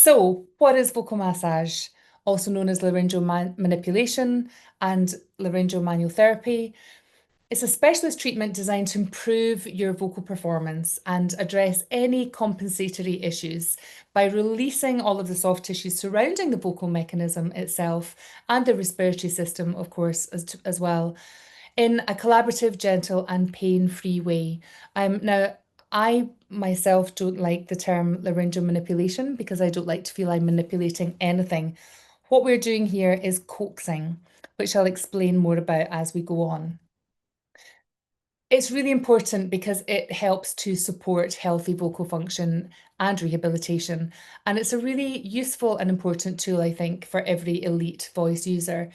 So, what is vocal massage, also known as laryngeal manipulation and laryngeal manual therapy? It's a specialist treatment designed to improve your vocal performance and address any compensatory issues by releasing all of the soft tissues surrounding the vocal mechanism itself and the respiratory system, of course, as well, in a collaborative, gentle, and pain-free way. Now, I myself don't like the term laryngeal manipulation because I don't like to feel I'm manipulating anything. What we're doing here is coaxing, which I'll explain more about as we go on. It's really important because it helps to support healthy vocal function and rehabilitation. And it's a really useful and important tool, I think, for every elite voice user.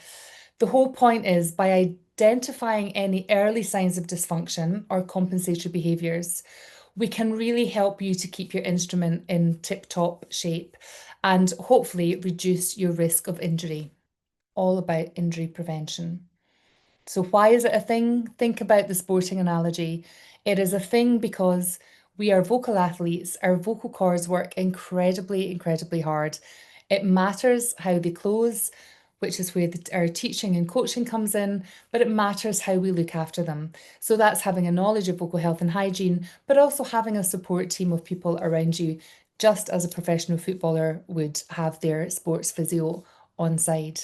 The whole point is by identifying any early signs of dysfunction or compensatory behaviours, we can really help you to keep your instrument in tip-top shape and hopefully reduce your risk of injury. All about injury prevention. So why is it a thing? Think about the sporting analogy. It is a thing because we are vocal athletes. Our vocal cords work incredibly, incredibly hard. It matters how they close, which is where our teaching and coaching comes in, but it matters how we look after them. So that's having a knowledge of vocal health and hygiene, but also having a support team of people around you, just as a professional footballer would have their sports physio on side.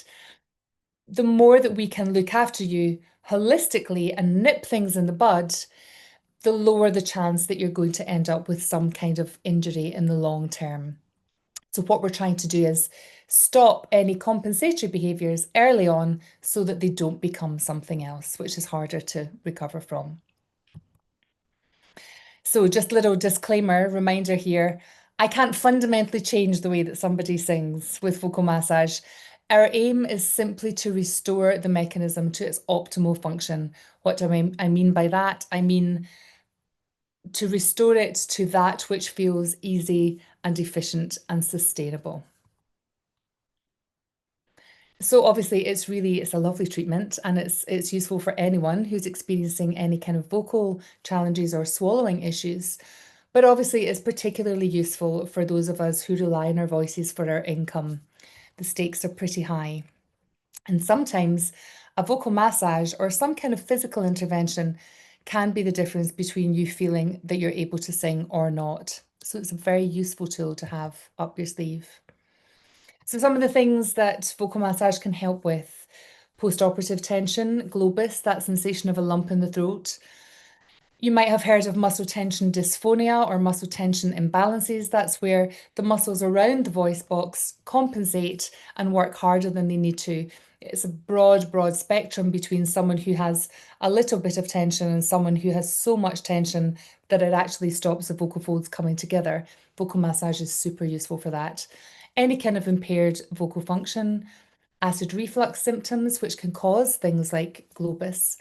The more that we can look after you holistically and nip things in the bud, the lower the chance that you're going to end up with some kind of injury in the long term. So what we're trying to do is stop any compensatory behaviours early on so that they don't become something else, which is harder to recover from. So just a little disclaimer, reminder here, I can't fundamentally change the way that somebody sings with vocal massage. Our aim is simply to restore the mechanism to its optimal function. What do I mean by that? I mean to restore it to that which feels easy and efficient and sustainable. So obviously it's a lovely treatment and it's useful for anyone who's experiencing any kind of vocal challenges or swallowing issues. But obviously it's particularly useful for those of us who rely on our voices for our income. The stakes are pretty high. And sometimes a vocal massage or some kind of physical intervention can be the difference between you feeling that you're able to sing or not. So it's a very useful tool to have up your sleeve. So some of the things that vocal massage can help with: post-operative tension, globus, that sensation of a lump in the throat. You might have heard of muscle tension dysphonia or muscle tension imbalances. That's where the muscles around the voice box compensate and work harder than they need to. It's a broad, broad spectrum between someone who has a little bit of tension and someone who has so much tension that it actually stops the vocal folds coming together. Vocal massage is super useful for that. Any kind of impaired vocal function, acid reflux symptoms, which can cause things like globus,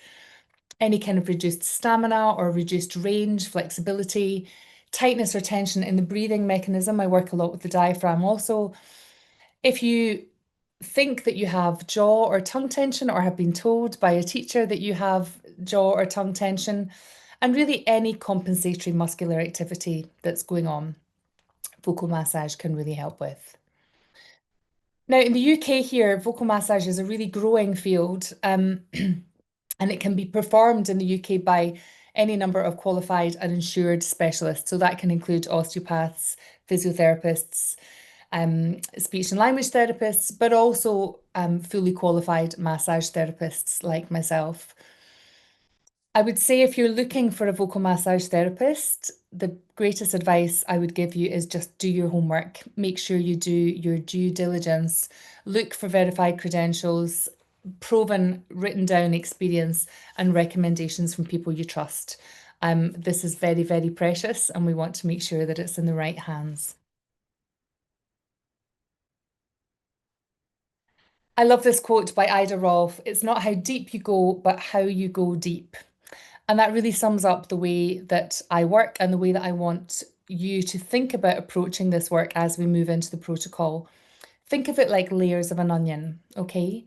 any kind of reduced stamina or reduced range, flexibility, tightness or tension in the breathing mechanism. I work a lot with the diaphragm also. If you think that you have jaw or tongue tension or have been told by a teacher that you have jaw or tongue tension, and really any compensatory muscular activity that's going on, vocal massage can really help with. Now, in the UK here, vocal massage is a really growing field, and it can be performed in the UK by any number of qualified and insured specialists. So that can include osteopaths, physiotherapists, speech and language therapists, but also fully qualified massage therapists like myself. I would say if you're looking for a vocal massage therapist, the greatest advice I would give you is just do your homework. Make sure you do your due diligence. Look for verified credentials, proven written down experience and recommendations from people you trust. This is very, very precious and we want to make sure that it's in the right hands. I love this quote by Ida Rolf. It's not how deep you go, but how you go deep. And that really sums up the way that I work and the way that I want you to think about approaching this work as we move into the protocol. Think of it like layers of an onion, okay?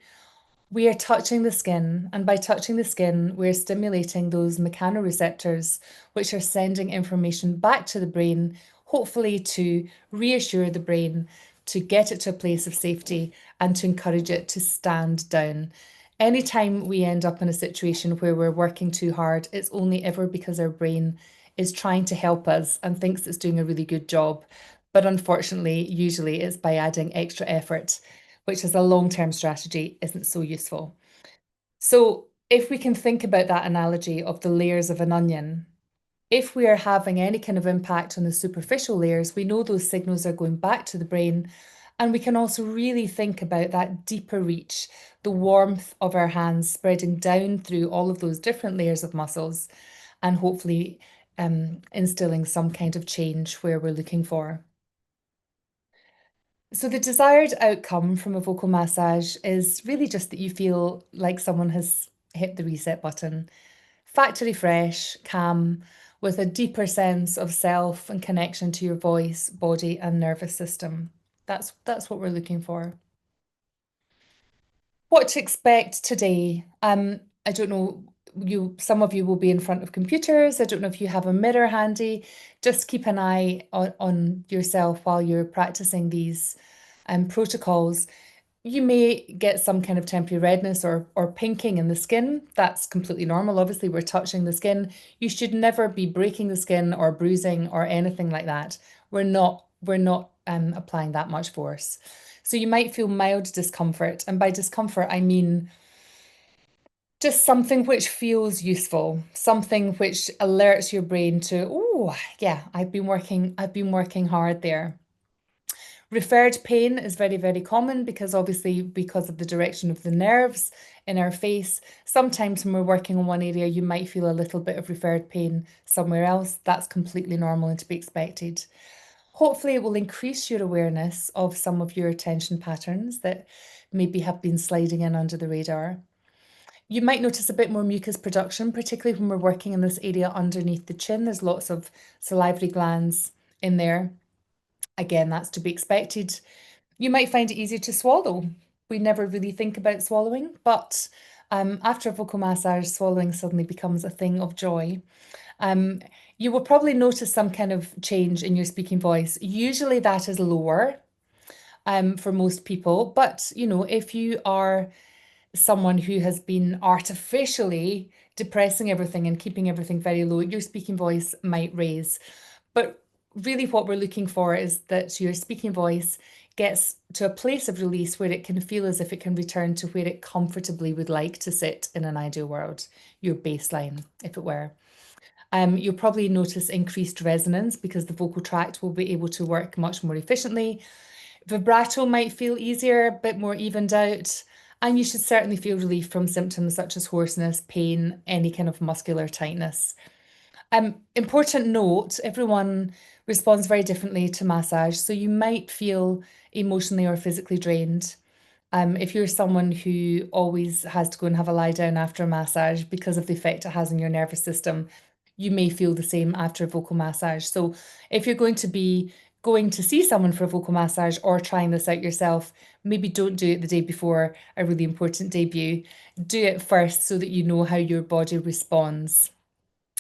We are touching the skin, and by touching the skin, we're stimulating those mechanoreceptors, which are sending information back to the brain, hopefully to reassure the brain to get it to a place of safety, and to encourage it to stand down. Anytime we end up in a situation where we're working too hard, it's only ever because our brain is trying to help us and thinks it's doing a really good job. But unfortunately, usually it's by adding extra effort, which as a long-term strategy isn't so useful. So if we can think about that analogy of the layers of an onion, if we are having any kind of impact on the superficial layers, we know those signals are going back to the brain. And we can also really think about that deeper reach, the warmth of our hands spreading down through all of those different layers of muscles, and hopefully instilling some kind of change where we're looking for. So the desired outcome from a vocal massage is really just that you feel like someone has hit the reset button. Factory fresh, calm, with a deeper sense of self and connection to your voice, body, and nervous system. That's what we're looking for. What to expect today? I don't know, some of you will be in front of computers. I don't know if you have a mirror handy. Just keep an eye on yourself while you're practicing these protocols. You may get some kind of temporary redness or pinking in the skin. That's completely normal. Obviously, we're touching the skin. You should never be breaking the skin or bruising or anything like that. We're not applying that much force. So you might feel mild discomfort. And by discomfort, I mean just something which feels useful, something which alerts your brain to, oh, yeah, I've been working hard there. Referred pain is very, very common because obviously because of the direction of the nerves in our face. Sometimes when we're working on one area, you might feel a little bit of referred pain somewhere else. That's completely normal and to be expected. Hopefully it will increase your awareness of some of your attention patterns that maybe have been sliding in under the radar. You might notice a bit more mucus production, particularly when we're working in this area underneath the chin. There's lots of salivary glands in there. Again, that's to be expected. You might find it easier to swallow. We never really think about swallowing, but after a vocal massage, swallowing suddenly becomes a thing of joy. Um, you will probably notice some kind of change in your speaking voice. Usually that is lower for most people, but if you are someone who has been artificially depressing everything and keeping everything very low, your speaking voice might raise. But really what we're looking for is that your speaking voice gets to a place of release where it can feel as if it can return to where it comfortably would like to sit in an ideal world, your baseline, if it were. You'll probably notice increased resonance because the vocal tract will be able to work much more efficiently. Vibrato might feel easier, a bit more evened out, and you should certainly feel relief from symptoms such as hoarseness, pain, any kind of muscular tightness. Important note, everyone responds very differently to massage, so you might feel emotionally or physically drained. If you're someone who always has to go and have a lie down after a massage because of the effect it has on your nervous system, you may feel the same after a vocal massage. So if you're going to be going to see someone for a vocal massage or trying this out yourself, maybe don't do it the day before a really important debut. Do it first so that you know how your body responds,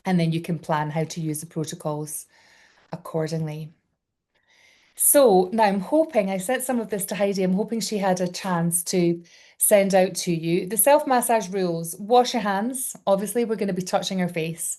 and then you can plan how to use the protocols accordingly. So now I'm hoping, I sent some of this to Heidi, I'm hoping she had a chance to send out to you. The self-massage rules: wash your hands. Obviously, we're going to be touching our face.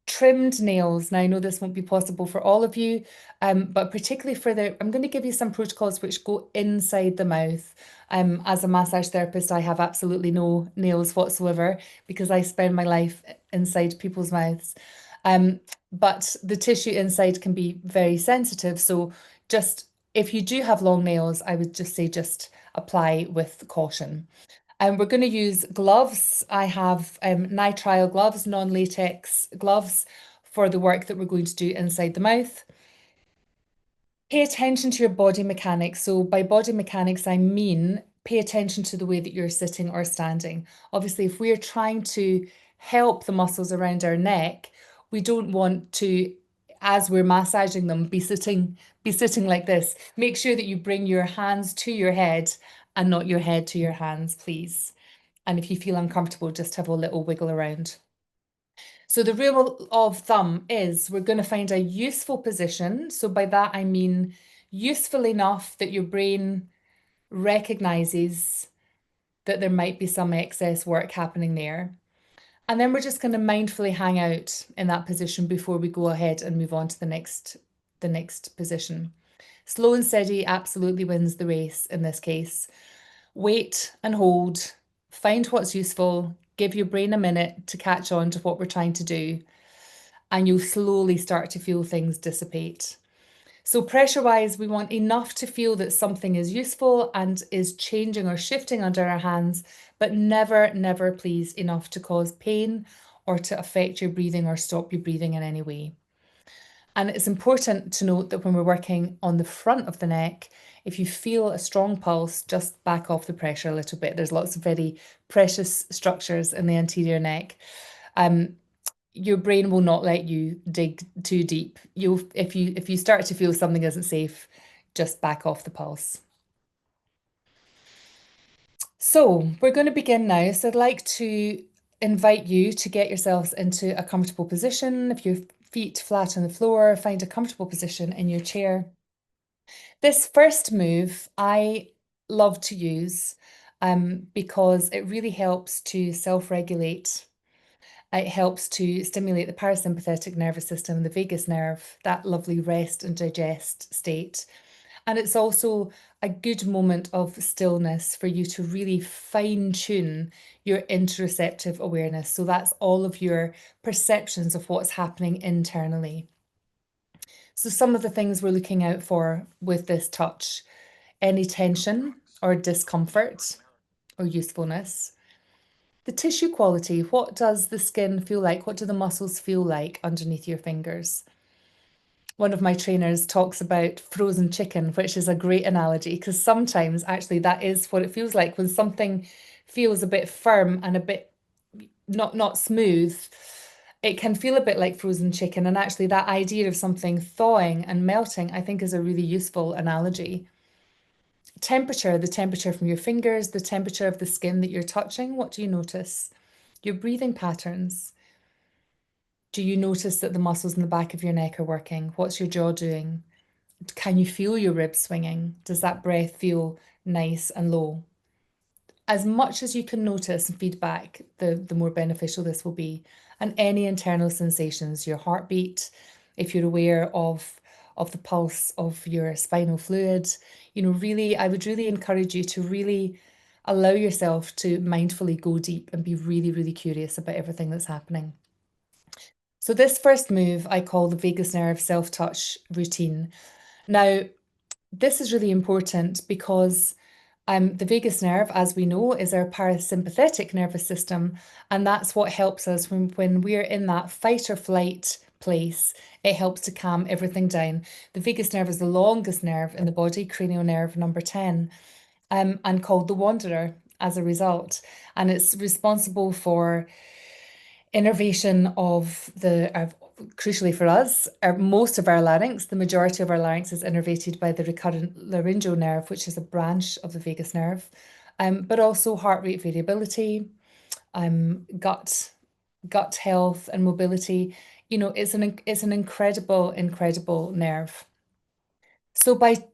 Trimmed nails. Now, I know this won't be possible for all of you, but particularly I'm going to give you some protocols which go inside the mouth. As a massage therapist, I have absolutely no nails whatsoever because I spend my life inside people's mouths. But the tissue inside can be very sensitive. So just if you do have long nails, I would just say just apply with caution. We're going to use gloves. I have nitrile gloves, non-latex gloves for the work that we're going to do inside the mouth. Pay attention to your body mechanics. So by body mechanics, I mean pay attention to the way that you're sitting or standing. Obviously, if we're trying to help the muscles around our neck, we don't want to, as we're massaging them, be sitting like this. Make sure that you bring your hands to your head and not your head to your hands, please. And if you feel uncomfortable, just have a little wiggle around. So the rule of thumb is we're going to find a useful position. So by that, I mean useful enough that your brain recognizes that there might be some excess work happening there. And then we're just going to mindfully hang out in that position before we go ahead and move on to the next position. Slow and steady absolutely wins the race in this case. Wait and hold, find what's useful, give your brain a minute to catch on to what we're trying to do, and you'll slowly start to feel things dissipate. So pressure-wise, we want enough to feel that something is useful and is changing or shifting under our hands, but never, never, please, enough to cause pain or to affect your breathing or stop your breathing in any way. And it's important to note that when we're working on the front of the neck, if you feel a strong pulse, just back off the pressure a little bit. There's lots of very precious structures in the anterior neck. Your brain will not let you dig too deep. If you start to feel something isn't safe, just back off the pulse. So we're going to begin now. So I'd like to invite you to get yourselves into a comfortable position. If your feet flat on the floor, find a comfortable position in your chair. This first move I love to use because it really helps to self-regulate. It helps to stimulate the parasympathetic nervous system, the vagus nerve, that lovely rest and digest state. And it's also a good moment of stillness for you to really fine tune your interoceptive awareness. So that's all of your perceptions of what's happening internally. So some of the things we're looking out for with this touch, any tension or discomfort or usefulness. The tissue quality, what does the skin feel like? What do the muscles feel like underneath your fingers? One of my trainers talks about frozen chicken, which is a great analogy because sometimes actually that is what it feels like when something feels a bit firm and a bit not smooth. It can feel a bit like frozen chicken, and actually that idea of something thawing and melting, I think, is a really useful analogy. Temperature, the temperature from your fingers, the temperature of the skin that you're touching, what do you notice? Your breathing patterns. Do you notice that the muscles in the back of your neck are working? What's your jaw doing? Can you feel your ribs swinging? Does that breath feel nice and low? As much as you can notice and feedback, the more beneficial this will be. And any internal sensations, your heartbeat, if you're aware of the pulse of your spinal fluid, really, I would really encourage you to really allow yourself to mindfully go deep and be really, really curious about everything that's happening. So this first move I call the vagus nerve self-touch routine. Now, this is really important because the vagus nerve, as we know, is our parasympathetic nervous system, and that's what helps us when we're in that fight or flight place. It helps to calm everything down. The vagus nerve is the longest nerve in the body, cranial nerve number 10, and called the wanderer as a result. And it's responsible for innervation of crucially for us, most of our larynx, the majority of our larynx is innervated by the recurrent laryngeal nerve, which is a branch of the vagus nerve, but also heart rate variability, gut health and mobility. It's an incredible nerve. So by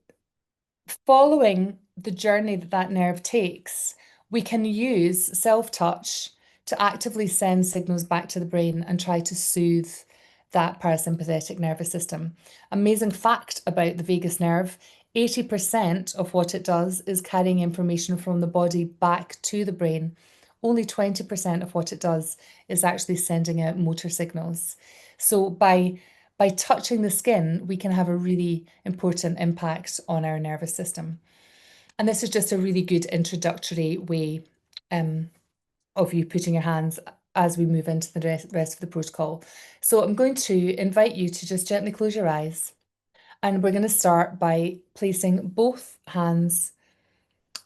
following the journey that nerve takes, we can use self-touch to actively send signals back to the brain and try to soothe that parasympathetic nervous system. Amazing fact about the vagus nerve, 80% of what it does is carrying information from the body back to the brain. Only 20% of what it does is actually sending out motor signals. So by touching the skin, we can have a really important impact on our nervous system. And this is just a really good introductory way of you putting your hands as we move into the rest of the protocol. So I'm going to invite you to just gently close your eyes. And we're going to start by placing both hands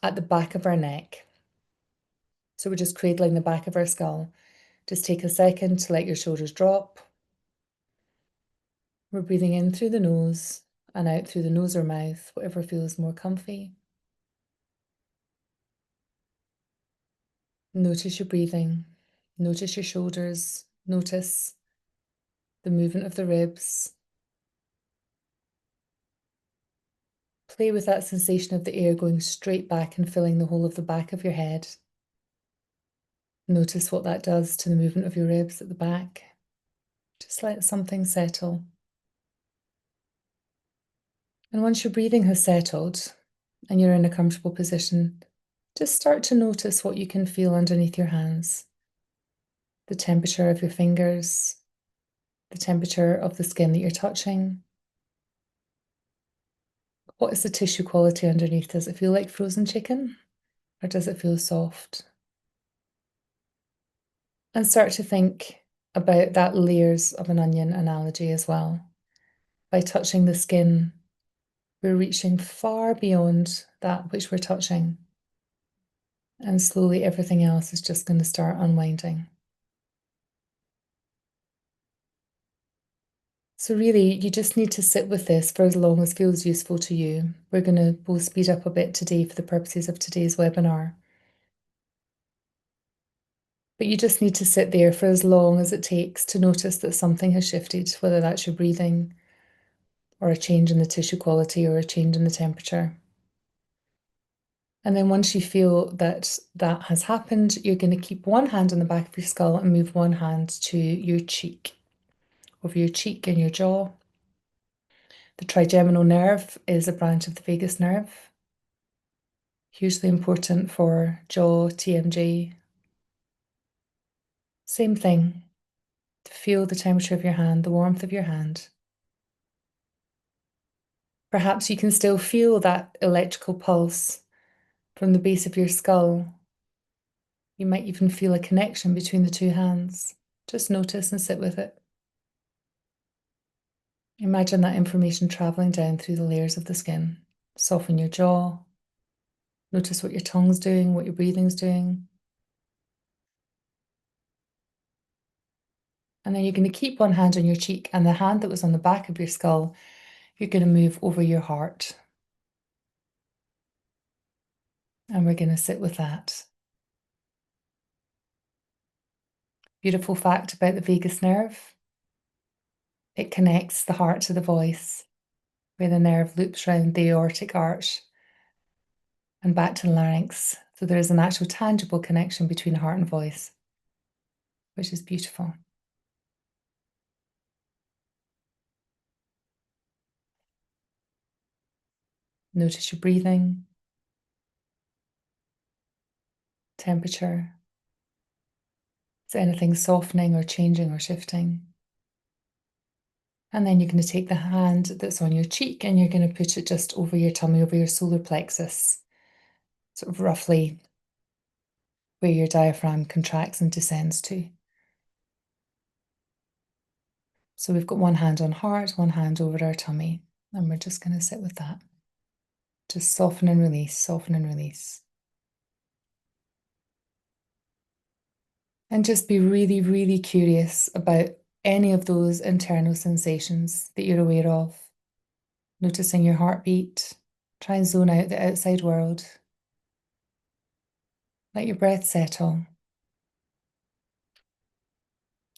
at the back of our neck. So we're just cradling the back of our skull. Just take a second to let your shoulders drop. We're breathing in through the nose and out through the nose or mouth, whatever feels more comfy. Notice your breathing. Notice your shoulders. Notice the movement of the ribs. play with that sensation of the air going straight back and filling the whole of the back of your head. Notice what that does to the movement of your ribs at the back. Just let something settle. And once your breathing has settled and you're in a comfortable position, just start to notice what you can feel underneath your hands. The temperature of your fingers, the temperature of the skin that you're touching. What is the tissue quality underneath? Does it feel like frozen chicken or does it feel soft? And start to think about that layers of an onion analogy as well. By touching the skin, we're reaching far beyond that which we're touching. And slowly everything else is just going to start unwinding. So really, you just need to sit with this for as long as feels useful to you. We're going to both speed up a bit today for the purposes of today's webinar. But you just need to sit there for as long as it takes to notice that something has shifted, whether that's your breathing or a change in the tissue quality or a change in the temperature. And then once you feel that that has happened, you're going to keep one hand on the back of your skull and move one hand to your cheek, over your cheek and your jaw. The trigeminal nerve is a branch of the vagus nerve, hugely important for jaw, TMJ. Same thing, to feel the temperature of your hand, the warmth of your hand. Perhaps you can still feel that electrical pulse from the base of your skull. You might even feel a connection between the two hands. Just notice and sit with it. Imagine that information traveling down through the layers of the skin. Soften your jaw. Notice what your tongue's doing, what your breathing's doing. And then you're going to keep one hand on your cheek, and the hand that was on the back of your skull, you're going to move over your heart. And we're going to sit with that. Beautiful fact about the vagus nerve. It connects the heart to the voice, where the nerve loops around the aortic arch and back to the larynx. So there is an actual tangible connection between heart and voice, which is beautiful. Notice your breathing, temperature. Is anything softening or changing or shifting? And then you're going to take the hand that's on your cheek and you're going to put it just over your tummy, over your solar plexus, sort of roughly where your diaphragm contracts and descends to. So we've got one hand on heart, one hand over our tummy, and we're just going to sit with that. Just soften and release, soften and release. And just be really, really curious about any of those internal sensations that you're aware of. Noticing your heartbeat. Try and zone out the outside world. Let your breath settle.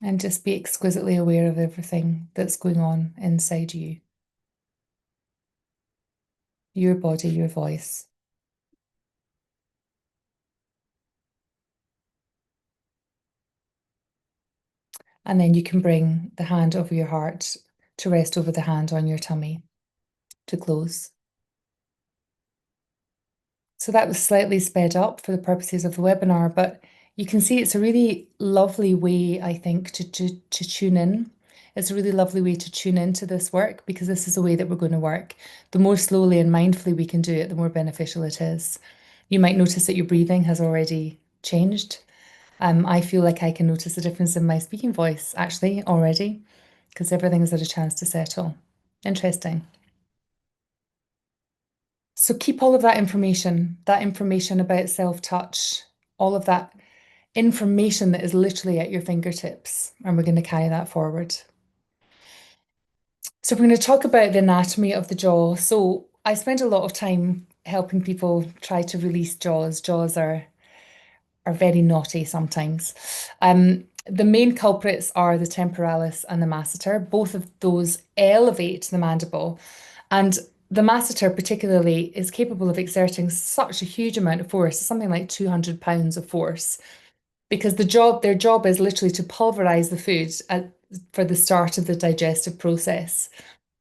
And just be exquisitely aware of everything that's going on inside you. Your body, your voice. And then you can bring the hand over your heart to rest over the hand on your tummy to close. So that was slightly sped up for the purposes of the webinar, but you can see it's a really lovely way, I think, to tune in. It's a really lovely way to tune into this work because this is a way that we're going to work. The more slowly and mindfully we can do it, the more beneficial it is. You might notice that your breathing has already changed. I feel like I can notice a difference in my speaking voice actually already because everything's had a chance to settle. Interesting. So keep all of that information about self-touch, all of that information that is literally at your fingertips, and we're going to carry that forward. So we're going to talk about the anatomy of the jaw. So I spend a lot of time helping people try to release jaws. Jaws are very naughty sometimes. The main culprits are the temporalis and the masseter. Both of those elevate the mandible. And the masseter particularly is capable of exerting such a huge amount of force, something like 200 pounds of force, because their job is literally to pulverize the food for the start of the digestive process.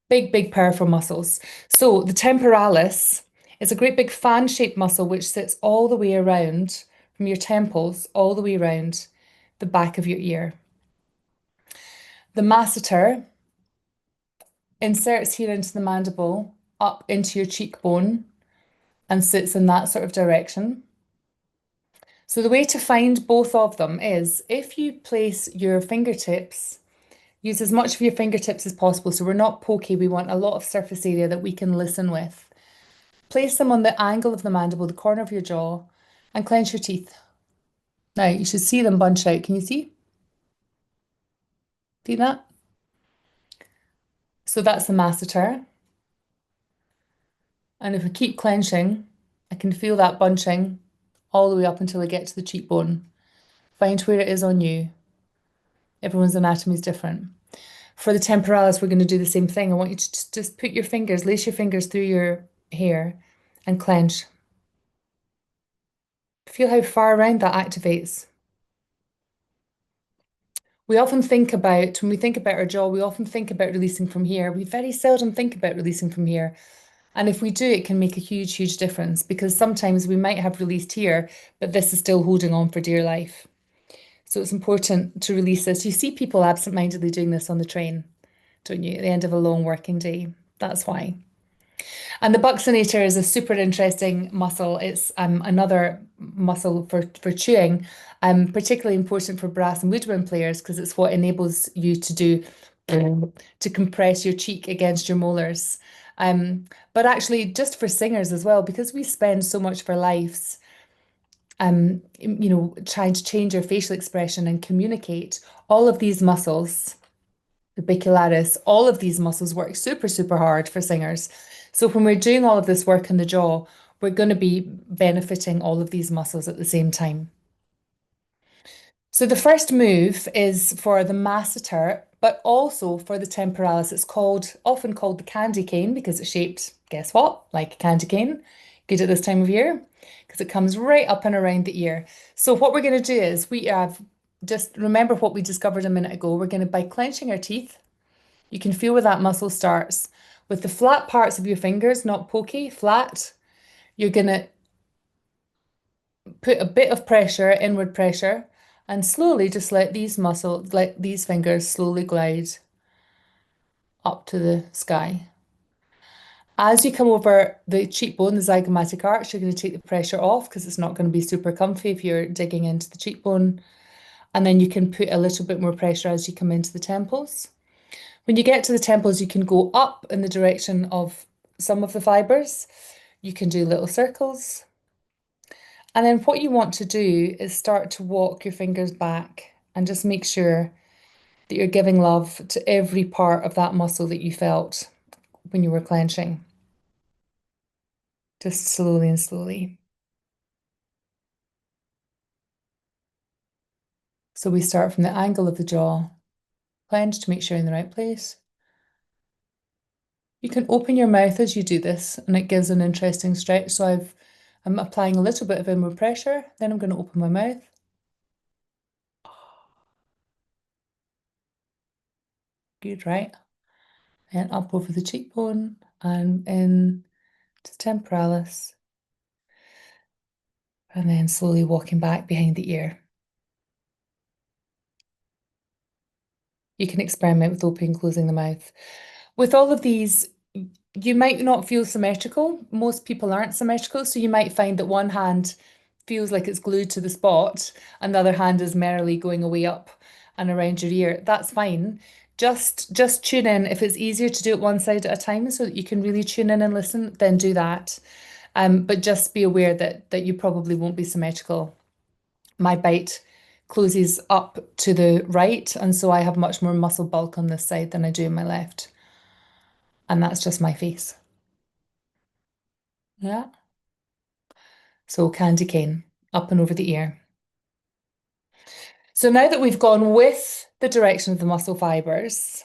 Big, big, powerful muscles. So the temporalis is a great big fan-shaped muscle which sits all the way around from your temples, all the way around the back of your ear. The masseter inserts here into the mandible, up into your cheekbone, and sits in that sort of direction. So the way to find both of them is if you place your fingertips, use as much of your fingertips as possible. So we're not pokey, we want a lot of surface area that we can listen with. Place them on the angle of the mandible, the corner of your jaw, and clench your teeth. Now you should see them bunch out. Can you see? See that? So that's the masseter. And if I keep clenching, I can feel that bunching all the way up until I get to the cheekbone. Find where it is on you. Everyone's anatomy is different. For the temporalis, we're going to do the same thing. I want you to just put your fingers, lace your fingers through your hair and clench. Feel how far around that activates. We often think about, when we think about our jaw, we often think about releasing from here. We very seldom think about releasing from here. And if we do, it can make a huge, huge difference because sometimes we might have released here, but this is still holding on for dear life. So it's important to release this. You see people absent-mindedly doing this on the train, don't you, at the end of a long working day? That's why. And the buccinator is a super interesting muscle. It's another muscle for chewing, particularly important for brass and woodwind players because it's what enables you to do to compress your cheek against your molars. But actually, just for singers as well, because we spend so much of our lives, trying to change our facial expression and communicate, all of these muscles, the bicularis, all of these muscles work super, super hard for singers. So when we're doing all of this work in the jaw, we're going to be benefiting all of these muscles at the same time. So the first move is for the masseter, but also for the temporalis. It's often called the candy cane because it's shaped, guess what? Like a candy cane. Good at this time of year because it comes right up and around the ear. So what we're going to do is just remember what we discovered a minute ago. We're going to, by clenching our teeth, you can feel where that muscle starts. With the flat parts of your fingers, not pokey, flat, you're going to put a bit of pressure, inward pressure, and slowly just let these fingers slowly glide up to the sky. As you come over the cheekbone, the zygomatic arch, you're going to take the pressure off because it's not going to be super comfy if you're digging into the cheekbone. And then you can put a little bit more pressure as you come into the temples. When you get to the temples, you can go up in the direction of some of the fibers. You can do little circles. And then what you want to do is start to walk your fingers back and just make sure that you're giving love to every part of that muscle that you felt when you were clenching. Just slowly and slowly. So we start from the angle of the jaw, clench to make sure you're in the right place. You can open your mouth as you do this, and it gives an interesting stretch. So I'm applying a little bit of inward pressure, then I'm going to open my mouth. Good, right? And up over the cheekbone and in to temporalis. And then slowly walking back behind the ear. You can experiment with opening and closing the mouth. With all of these, you might not feel symmetrical. Most people aren't symmetrical, so you might find that one hand feels like it's glued to the spot and the other hand is merrily going away up and around your ear. That's fine. Just tune in. If it's easier to do it one side at a time so that you can really tune in and listen, then do that. But just be aware that you probably won't be symmetrical. My bite closes up to the right, and so I have much more muscle bulk on this side than I do in my left. And that's just my face. Yeah. So candy cane, up and over the ear. So now that we've gone with the direction of the muscle fibers,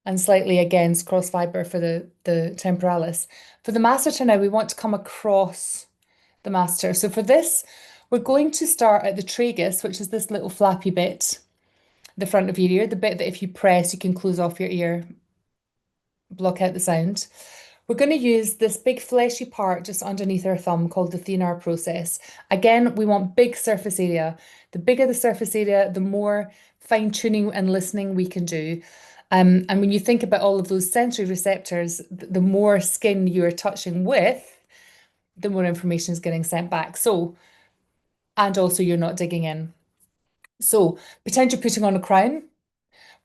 and slightly against cross fiber for the temporalis. For the masseter now, we want to come across the masseter. So for this, we're going to start at the tragus, which is this little flappy bit, the front of your ear, the bit that if you press, you can close off your ear, block out the sound. We're going to use this big fleshy part just underneath our thumb called the thenar process. Again, we want big surface area. The bigger the surface area, the more fine tuning and listening we can do. And when you think about all of those sensory receptors, the more skin you're touching with, the more information is getting sent back. So, and also you're not digging in. So pretend you're putting on a crown.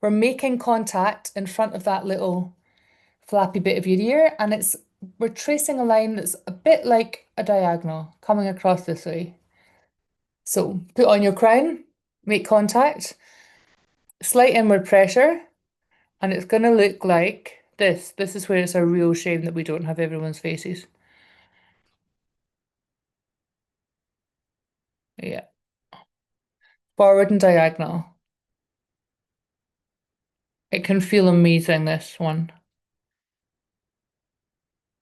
We're making contact in front of that little flappy bit of your ear, and we're tracing a line that's a bit like a diagonal coming across this way. So put on your crown, make contact, slight inward pressure, and it's going to look like this. This is where it's a real shame that we don't have everyone's faces. Yeah. Forward and diagonal. It can feel amazing, this one.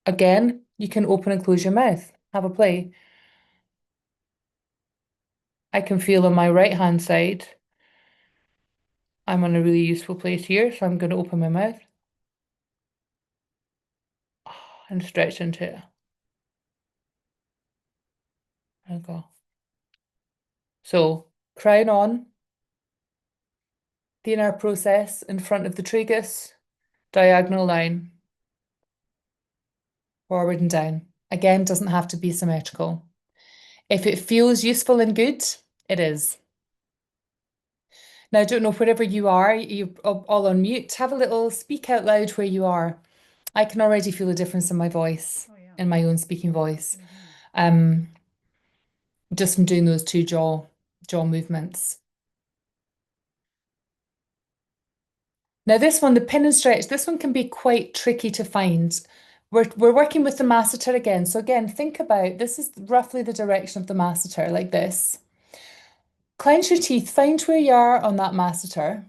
Again, you can open and close your mouth. Have a play. I can feel on my right hand side, I'm on a really useful place here, so I'm going to open my mouth and stretch into it. There we go. So, crown on, thenar process in front of the tragus, diagonal line, forward and down. Again, doesn't have to be symmetrical. If it feels useful and good, it is. Now, I don't know, wherever you are, you're all on mute, have a little speak out loud where you are. I can already feel a difference in my voice, in my own speaking voice, just from doing those two jaw movements. Now this one, the pin and stretch, this one can be quite tricky to find. We're working with the masseter again. So again, think about, this is roughly the direction of the masseter, like this. Clench your teeth, find where you are on that masseter,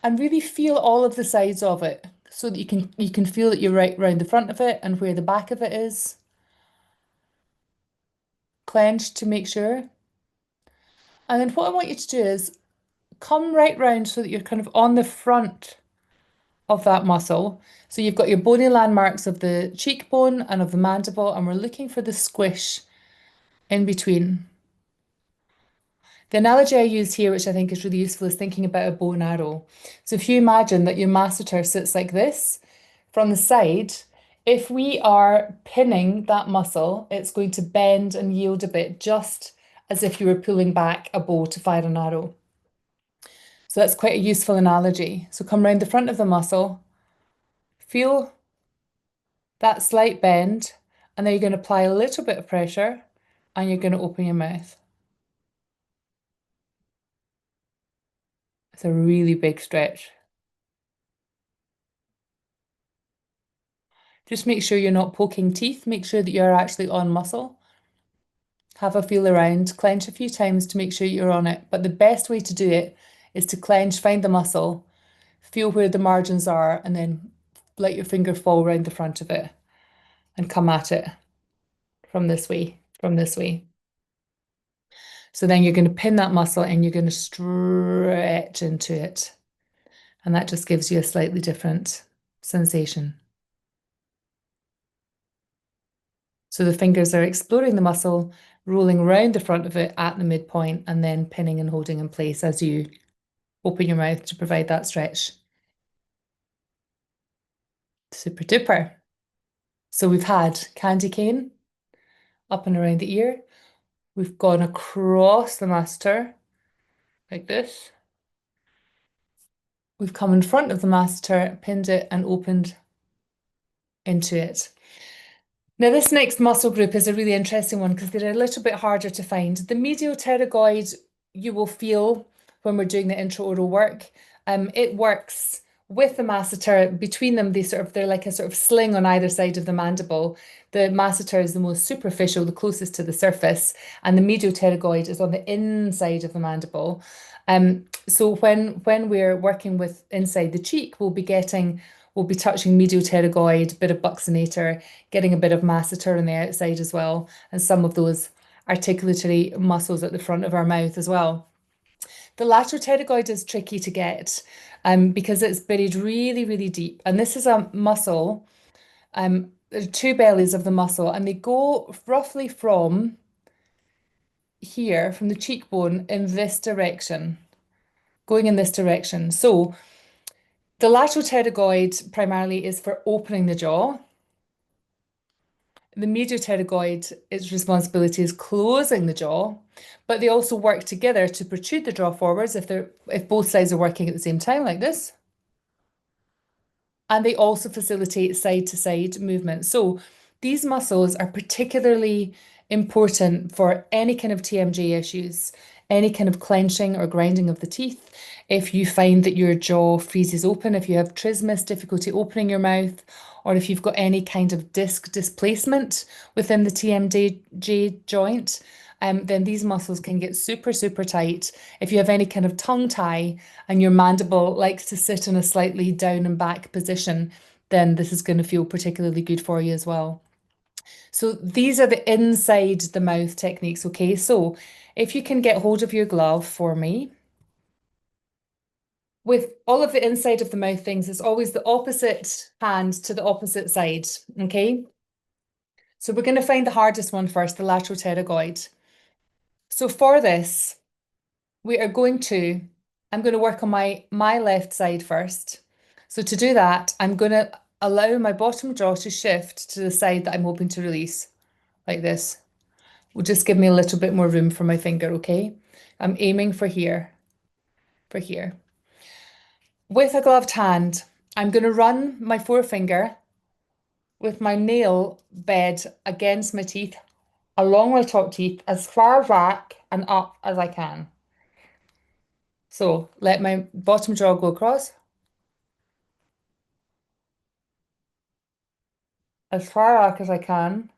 and really feel all of the sides of it so that you can feel that you're right round the front of it and where the back of it is. Clench to make sure. And then what I want you to do is come right round so that you're kind of on the front of that muscle. So you've got your bony landmarks of the cheekbone and of the mandible, and we're looking for the squish in between. The analogy I use here, which I think is really useful, is thinking about a bow and arrow. So if you imagine that your masseter sits like this, from the side, if we are pinning that muscle, it's going to bend and yield a bit, just as if you were pulling back a bow to fire an arrow. So that's quite a useful analogy. So come round the front of the muscle, feel that slight bend, and then you're going to apply a little bit of pressure and you're going to open your mouth. It's a really big stretch. Just make sure you're not poking teeth. Make sure that you're actually on muscle. Have a feel around, clench a few times to make sure you're on it. But the best way to do it is to clench, find the muscle, feel where the margins are, and then let your finger fall around the front of it and come at it from this way, from this way. So then you're going to pin that muscle and you're going to stretch into it. And that just gives you a slightly different sensation. So the fingers are exploring the muscle, rolling around the front of it at the midpoint, and then pinning and holding in place as you open your mouth to provide that stretch. Super duper. So we've had candy cane up and around the ear. We've gone across the masseter like this. We've come in front of the masseter, pinned it and opened into it. Now this next muscle group is a really interesting one because they're a little bit harder to find. The medial pterygoid you will feel when we're doing the intraoral work. It works with the masseter. Between them, they're like a sort of sling on either side of the mandible. the masseter is the most superficial, the closest to the surface, and the medial pterygoid is on the inside of the mandible. So when we're working with inside the cheek, we'll be touching medial pterygoid, bit of buccinator, getting a bit of masseter on the outside as well, and some of those articulatory muscles at the front of our mouth as well. The lateral pterygoid is tricky to get because it's buried really, really deep. And this is a muscle. There are two bellies of the muscle, and they go roughly from here, from the cheekbone, in this direction, going in this direction. So the lateral pterygoid primarily is for opening the jaw. The medial pterygoid, its responsibility is closing the jaw, but they also work together to protrude the jaw forwards if both sides are working at the same time, like this. And they also facilitate side to side movement. So these muscles are particularly important for any kind of TMJ issues, any kind of clenching or grinding of the teeth. If you find that your jaw freezes open, if you have trismus, difficulty opening your mouth, or if you've got any kind of disc displacement within the TMJ joint, then these muscles can get super, super tight. If you have any kind of tongue tie and your mandible likes to sit in a slightly down and back position, then this is going to feel particularly good for you as well. So these are the inside the mouth techniques, okay? So if you can get hold of your glove for me. With all of the inside of the mouth things, it's always the opposite hand to the opposite side, okay? So we're going to find the hardest one first, the lateral pterygoid. So for this, I'm going to work on my left side first. So to do that, I'm going to allow my bottom jaw to shift to the side that I'm hoping to release, like this. Will just give me a little bit more room for my finger, okay? I'm aiming for here, for here. With a gloved hand, I'm going to run my forefinger with my nail bed against my teeth, along my top teeth, as far back and up as I can. So let my bottom jaw go across, as far back as I can,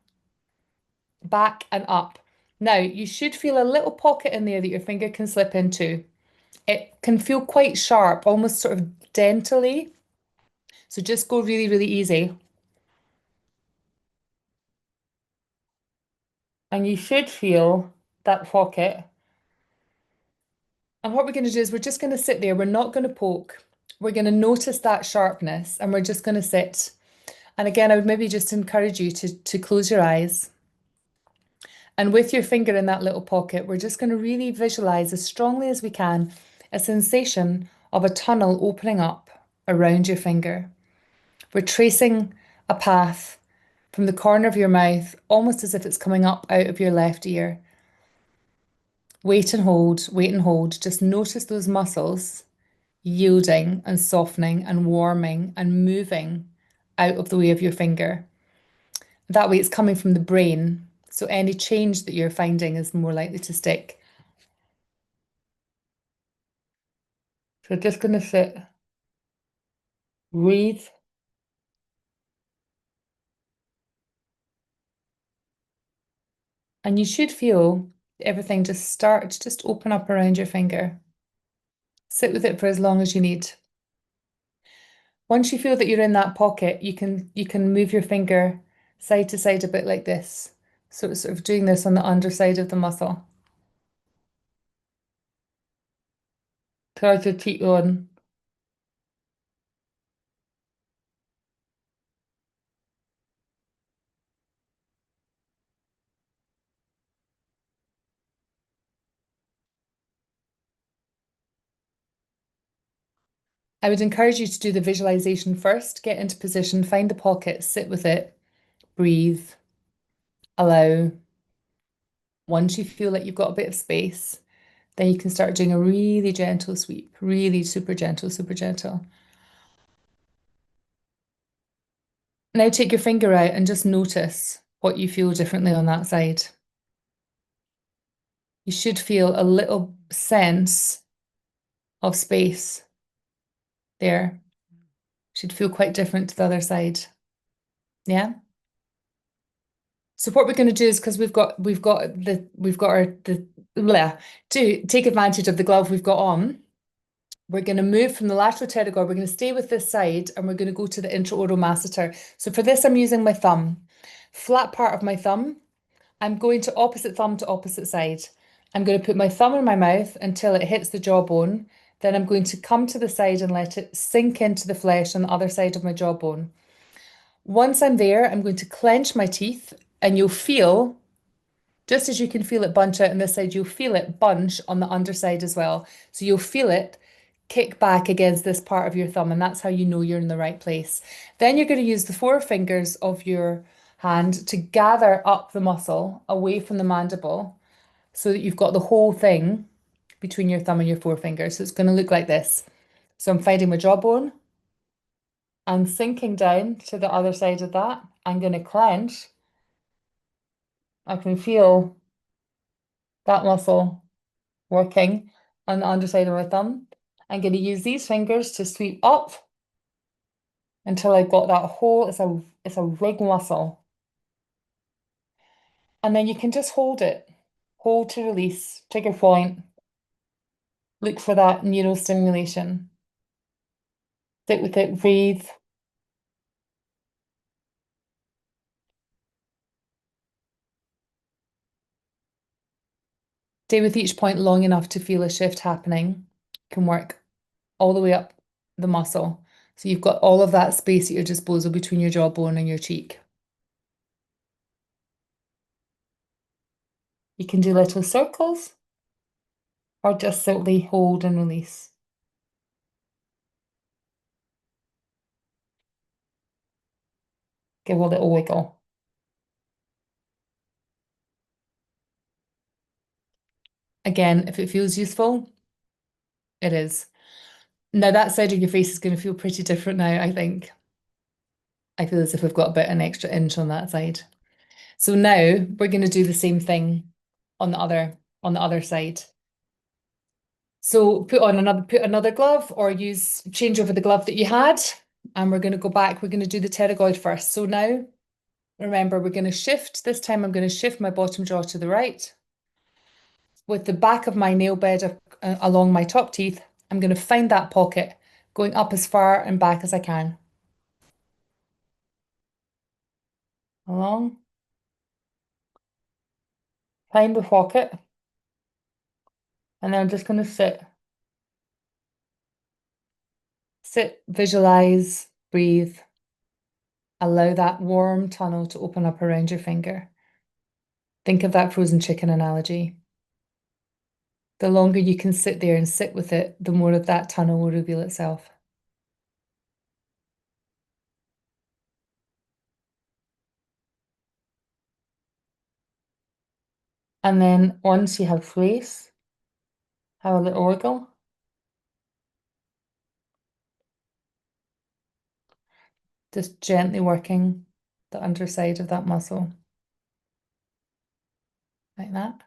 back and up. Now, you should feel a little pocket in there that your finger can slip into. It can feel quite sharp, almost sort of dentally. So just go really, really easy. And you should feel that pocket. And what we're going to do is we're just going to sit there. We're not going to poke. We're going to notice that sharpness and we're just going to sit. And again, I would maybe just encourage you to close your eyes. And with your finger in that little pocket, we're just going to really visualize as strongly as we can a sensation of a tunnel opening up around your finger. We're tracing a path from the corner of your mouth, almost as if it's coming up out of your left ear. Wait and hold, wait and hold. Just notice those muscles yielding and softening and warming and moving out of the way of your finger. That way it's coming from the brain. So any change that you're finding is more likely to stick. So just going to sit, breathe. And you should feel everything just start to just open up around your finger. Sit with it for as long as you need. Once you feel that you're in that pocket, you can move your finger side to side a bit like this. So it's sort of doing this on the underside of the muscle. Towards your cheekbone. I would encourage you to do the visualization first, get into position, find the pocket, sit with it, breathe, allow. Once you feel like you've got a bit of space, then you can start doing a really gentle sweep, really super gentle, super gentle. Now take your finger out and just notice what you feel differently on that side. You should feel a little sense of space there. Should feel quite different to the other side. Yeah? So what we're going to do is because we've got our the bleh, to take advantage of the glove we've got on, we're going to move from the lateral pterygoid. We're going to stay with this side and we're going to go to the intraoral masseter. So for this, I'm using my thumb, flat part of my thumb. I'm going to opposite thumb to opposite side. I'm going to put my thumb in my mouth until it hits the jawbone. Then I'm going to come to the side and let it sink into the flesh on the other side of my jawbone. Once I'm there, I'm going to clench my teeth and you'll feel, just as you can feel it bunch out on this side, you'll feel it bunch on the underside as well. So you'll feel it kick back against this part of your thumb, and that's how you know you're in the right place. Then you're going to use the four fingers of your hand to gather up the muscle away from the mandible so that you've got the whole thing between your thumb and your forefinger. So it's going to look like this. So I'm finding my jawbone and sinking down to the other side of that. I'm going to clench. I can feel that muscle working on the underside of my thumb. I'm going to use these fingers to sweep up until I've got that whole, it's a ring muscle. And then you can just hold it. Hold to release, trigger point. Look for that neural stimulation. Sit with it, breathe. Stay with each point long enough to feel a shift happening. Can work all the way up the muscle. So you've got all of that space at your disposal between your jawbone and your cheek. You can do little circles or just simply hold and release. Give a little wiggle. Again, if it feels useful, it is. Now that side of your face is going to feel pretty different now, I think. I feel as if we've got about an extra inch on that side. So now we're going to do the same thing on the other side. So put another glove or change over the glove that you had. And we're going to go back. We're going to do the pterygoid first. So now remember, we're going to shift. This time I'm going to shift my bottom jaw to the right. With the back of my nail bed along my top teeth, I'm going to find that pocket, going up as far and back as I can. Along. Find the pocket. And then I'm just going to sit. Sit, visualize, breathe. Allow that warm tunnel to open up around your finger. Think of that frozen chicken analogy. The longer you can sit there and sit with it, the more of that tunnel will reveal itself. And then once you have space, have a little wiggle. Just gently working the underside of that muscle. Like that.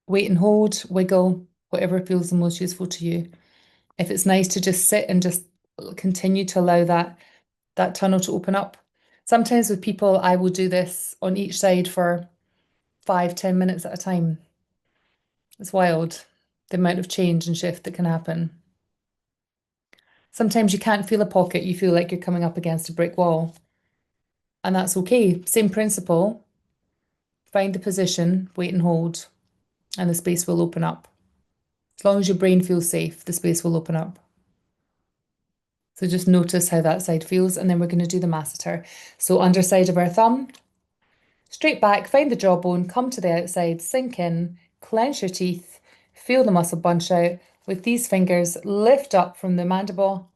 Wait and hold, wiggle, whatever feels the most useful to you. If it's nice to just sit and just continue to allow that tunnel to open up. Sometimes with people, I will do this on each side for 5-10 minutes at a time. It's wild, the amount of change and shift that can happen. Sometimes you can't feel a pocket, you feel like you're coming up against a brick wall. And that's okay. Same principle. Find the position, wait and hold, and the space will open up. As long as your brain feels safe, the space will open up. So just notice how that side feels, and then we're going to do the masseter. So underside of our thumb, straight back, find the jawbone, come to the outside, sink in, clench your teeth, feel the muscle bunch out. With these fingers, lift up from the mandible,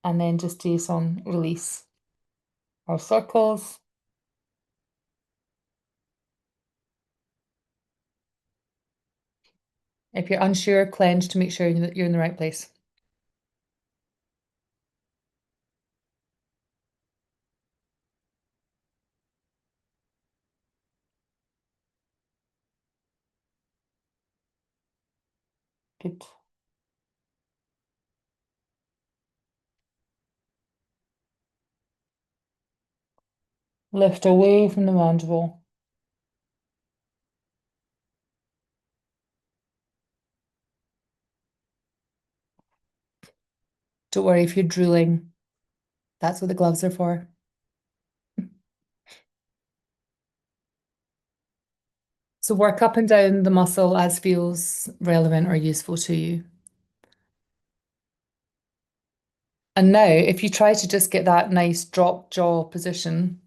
and then just do some release or circles. If you're unsure, clench to make sure that you're in the right place. Good. Lift away from the mandible. Don't worry if you're drooling. That's what the gloves are for. So work up and down the muscle as feels relevant or useful to you. And now, if you try to just get that nice drop jaw position,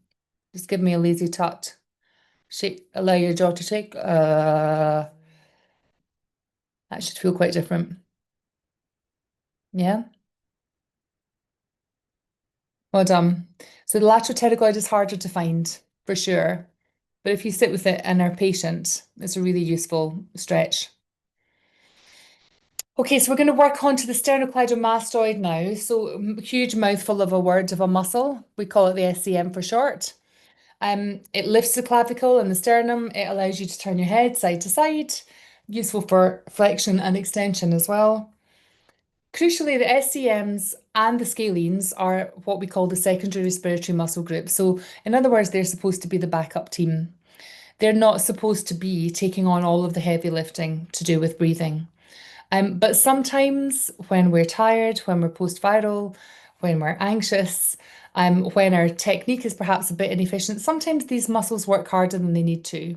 just give me a lazy tut. Shake, allow your jaw to shake. That should feel quite different. Yeah, well done. So the lateral pterygoid is harder to find for sure, but if you sit with it and are patient, it's a really useful stretch. Okay, so we're going to work on to the sternocleidomastoid now. So huge mouthful of a word of a muscle. We call it the SCM for short. It lifts the clavicle and the sternum. It allows you to turn your head side to side. Useful for flexion and extension as well. Crucially, the SCMs and the scalenes are what we call the secondary respiratory muscle group. So, in other words, they're supposed to be the backup team. They're not supposed to be taking on all of the heavy lifting to do with breathing. But sometimes when we're tired, when we're post-viral, when we're anxious, when our technique is perhaps a bit inefficient, sometimes these muscles work harder than they need to.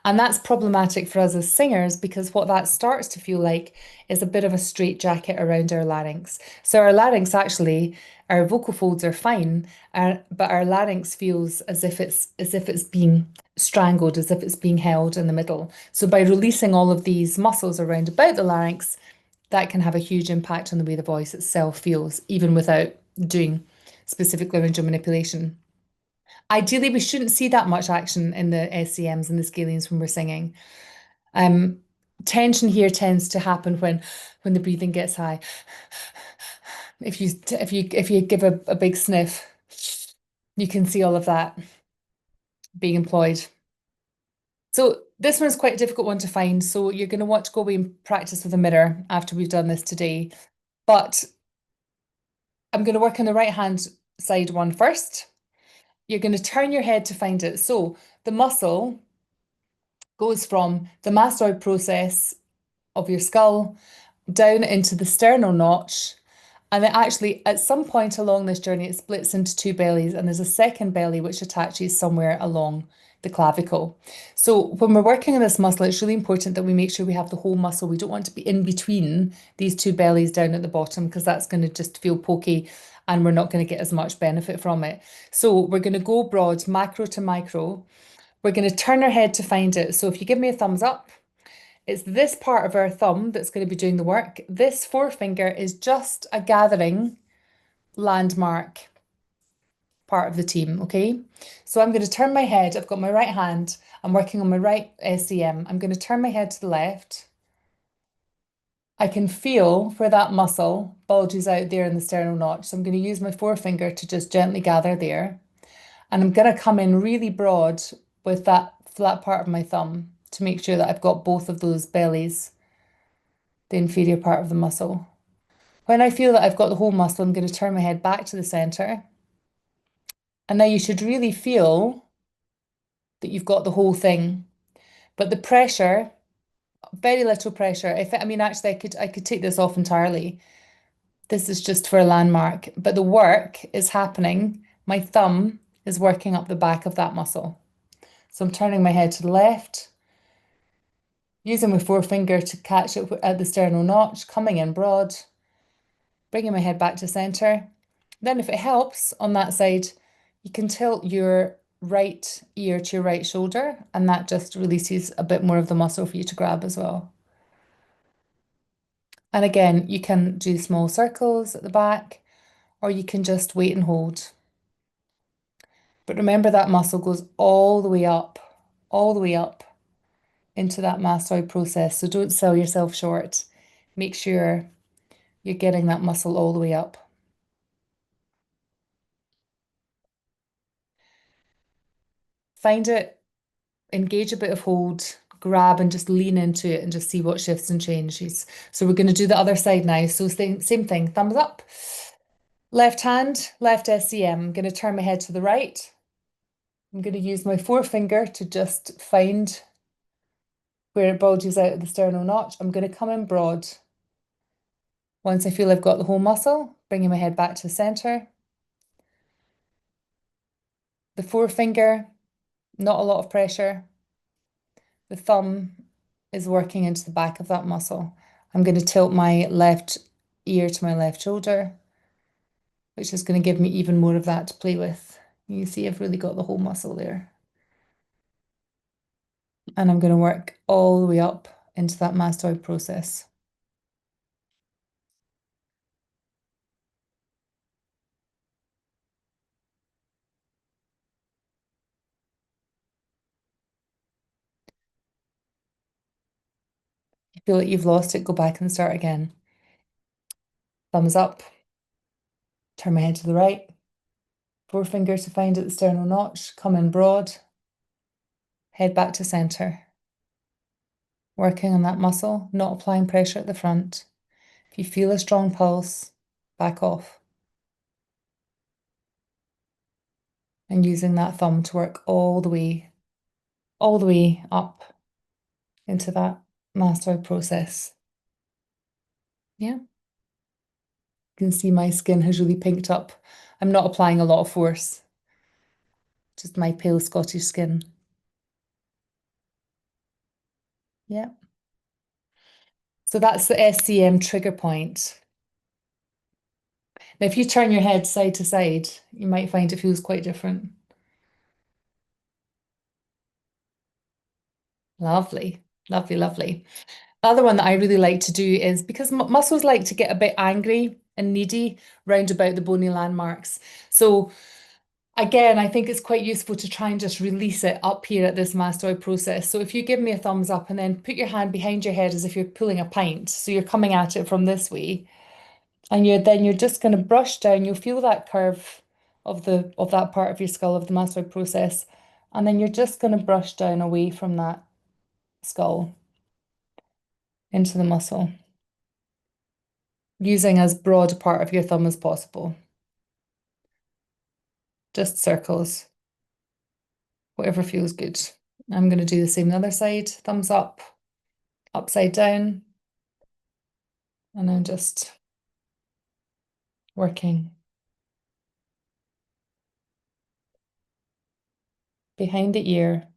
And that's problematic for us as singers because what that starts to feel like is a bit of a straitjacket around our larynx. So our larynx actually, our vocal folds are fine, but our larynx feels as if it's being strangled, as if it's being held in the middle. So by releasing all of these muscles around about the larynx, that can have a huge impact on the way the voice itself feels, even without doing specific laryngeal manipulation. Ideally, we shouldn't see that much action in the SCMs and the scalenes when we're singing. Um, Tension here tends to happen when the breathing gets high. If you give a big sniff, you can see all of that being employed. So this one's quite a difficult one to find. So you're going to want to go away and practice with a mirror after we've done this today. But I'm going to work on the right hand side one first. You're going to turn your head to find it. So the muscle goes from the mastoid process of your skull down into the sternal notch. And then actually, at some point along this journey, it splits into two bellies, and there's a second belly which attaches somewhere along the clavicle. So when we're working on this muscle, it's really important that we make sure we have the whole muscle. We don't want to be in between these two bellies down at the bottom because that's going to just feel pokey and we're not going to get as much benefit from it. So we're going to go broad, macro to micro. We're going to turn our head to find it. So if you give me a thumbs up, it's this part of our thumb that's going to be doing the work. This forefinger is just a gathering landmark part of the team, okay? So I'm going to turn my head. I've got my right hand. I'm working on my right SCM. I'm going to turn my head to the left. I can feel where that muscle bulges out there in the sternal notch. So I'm going to use my forefinger to just gently gather there. And I'm going to come in really broad with that flat part of my thumb to make sure that I've got both of those bellies, the inferior part of the muscle. When I feel that I've got the whole muscle, I'm going to turn my head back to the center. And now you should really feel that you've got the whole thing. But the pressure, very little pressure. I mean, actually, I could take this off entirely. This is just for a landmark. But the work is happening. My thumb is working up the back of that muscle. So I'm turning my head to the left, using my forefinger to catch it at the sternal notch, coming in broad, bringing my head back to center. Then if it helps on that side, you can tilt your right ear to your right shoulder, and that just releases a bit more of the muscle for you to grab as well. And again, you can do small circles at the back, or you can just wait and hold. But remember that muscle goes all the way up into that mastoid process. So don't sell yourself short. Make sure you're getting that muscle all the way up. Find it, engage a bit of hold, grab and just lean into it and just see what shifts and changes. So we're going to do the other side now. So same thing, thumbs up. Left hand, left SCM. I'm going to turn my head to the right. I'm going to use my forefinger to just find where it bulges out of the sternal notch. I'm going to come in broad. Once I feel I've got the whole muscle, bringing my head back to the center. The forefinger, not a lot of pressure. The thumb is working into the back of that muscle. I'm going to tilt my left ear to my left shoulder, which is going to give me even more of that to play with. You see I've really got the whole muscle there. And I'm going to work all the way up into that mastoid process. If you feel like you've lost it, go back and start again. Thumbs up. Turn my head to the right. Forefinger to find at the sternal notch. Come in broad. Head back to center. Working on that muscle, not applying pressure at the front. If you feel a strong pulse, back off. And using that thumb to work all the way up into that mastoid process. Yeah. You can see my skin has really pinked up. I'm not applying a lot of force, just my pale Scottish skin. Yeah. So that's the SCM trigger point. Now, if you turn your head side to side, you might find it feels quite different. Lovely, lovely, lovely. The other one that I really like to do is because muscles like to get a bit angry and needy round about the bony landmarks. So again, I think it's quite useful to try and just release it up here at this mastoid process. So if you give me a thumbs up and then put your hand behind your head as if you're pulling a pint. So you're coming at it from this way. And you're just going to brush down. You'll feel that curve of that part of your skull of the mastoid process. And then you're just going to brush down away from that skull into the muscle, using as broad a part of your thumb as possible. Just circles, whatever feels good. I'm going to do the same on the other side. Thumbs up, upside down. And I'm just working behind the ear,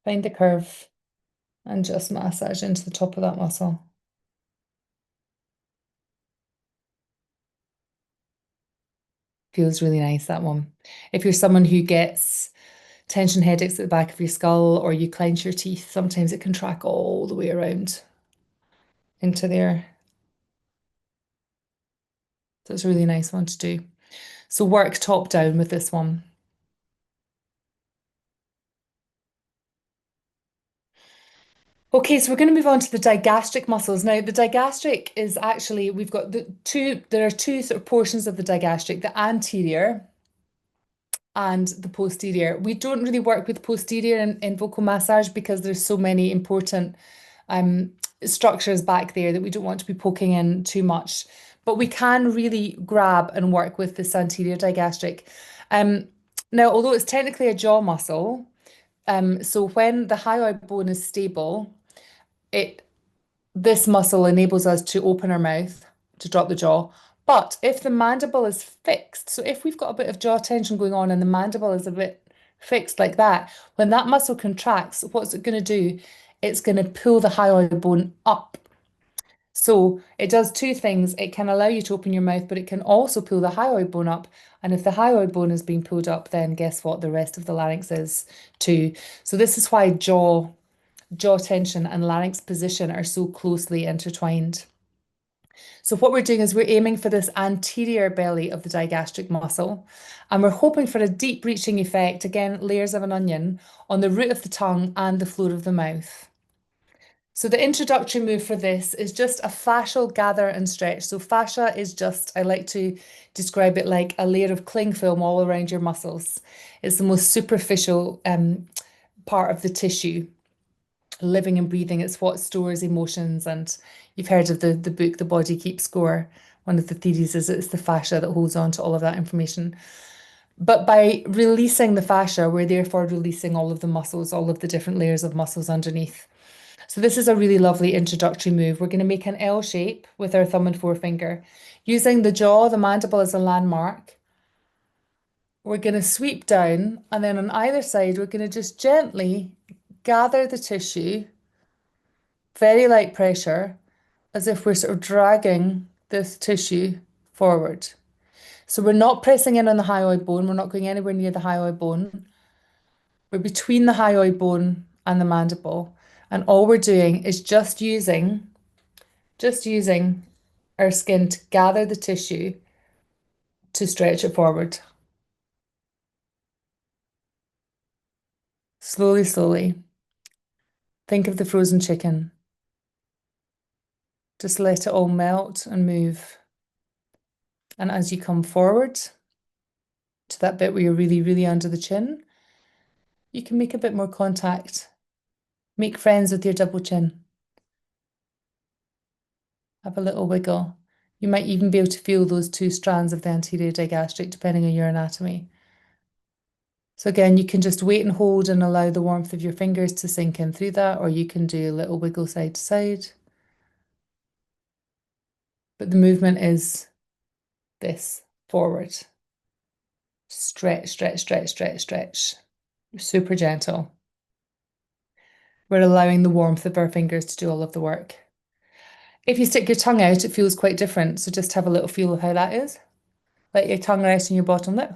find the curve, and just massage into the top of that muscle. Feels really nice, that one. If you're someone who gets tension headaches at the back of your skull or you clench your teeth, sometimes it can track all the way around into there. So it's a really nice one to do. So work top down with this one. Okay, so we're going to move on to the digastric muscles. Now, the digastric is actually, we've got there are two sort of portions of the digastric, the anterior and the posterior. We don't really work with posterior in vocal massage because there's so many important structures back there that we don't want to be poking in too much. But we can really grab and work with this anterior digastric. Now, although it's technically a jaw muscle, so when the hyoid bone is stable, this muscle enables us to open our mouth, to drop the jaw. But if the mandible is fixed, so if we've got a bit of jaw tension going on and the mandible is a bit fixed like that, when that muscle contracts, what's it going to do? It's going to pull the hyoid bone up. So it does two things. It can allow you to open your mouth, but it can also pull the hyoid bone up. And if the hyoid bone is being pulled up, then guess what? The rest of the larynx is too. So this is why jaw tension and larynx position are so closely intertwined. So what we're doing is we're aiming for this anterior belly of the digastric muscle, and we're hoping for a deep reaching effect, again, layers of an onion, on the root of the tongue and the floor of the mouth. So the introductory move for this is just a fascial gather and stretch. So fascia is just, I like to describe it like a layer of cling film all around your muscles. It's the most superficial part of the tissue. living and breathing. It's what stores emotions. And you've heard of the book, The Body Keeps Score. One of the theories is it's the fascia that holds on to all of that information. But by releasing the fascia, we're therefore releasing all of the muscles, all of the different layers of muscles underneath. So this is a really lovely introductory move. We're going to make an L shape with our thumb and forefinger. Using the jaw, the mandible as a landmark, we're going to sweep down, and then on either side, we're going to just gently gather the tissue, very light pressure, as if we're sort of dragging this tissue forward. So we're not pressing in on the hyoid bone. We're not going anywhere near the hyoid bone. We're between the hyoid bone and the mandible. And all we're doing is just using our skin to gather the tissue to stretch it forward. Slowly, slowly. Think of the frozen chicken. Just let it all melt and move. And as you come forward to that bit where you're really, really under the chin, you can make a bit more contact. Make friends with your double chin. Have a little wiggle. You might even be able to feel those two strands of the anterior digastric, depending on your anatomy. So again, you can just wait and hold and allow the warmth of your fingers to sink in through that, or you can do a little wiggle side to side. But the movement is this, forward. Stretch, stretch, stretch, stretch, stretch. Super gentle. We're allowing the warmth of our fingers to do all of the work. If you stick your tongue out, it feels quite different. So just have a little feel of how that is. Let your tongue rest on your bottom lip.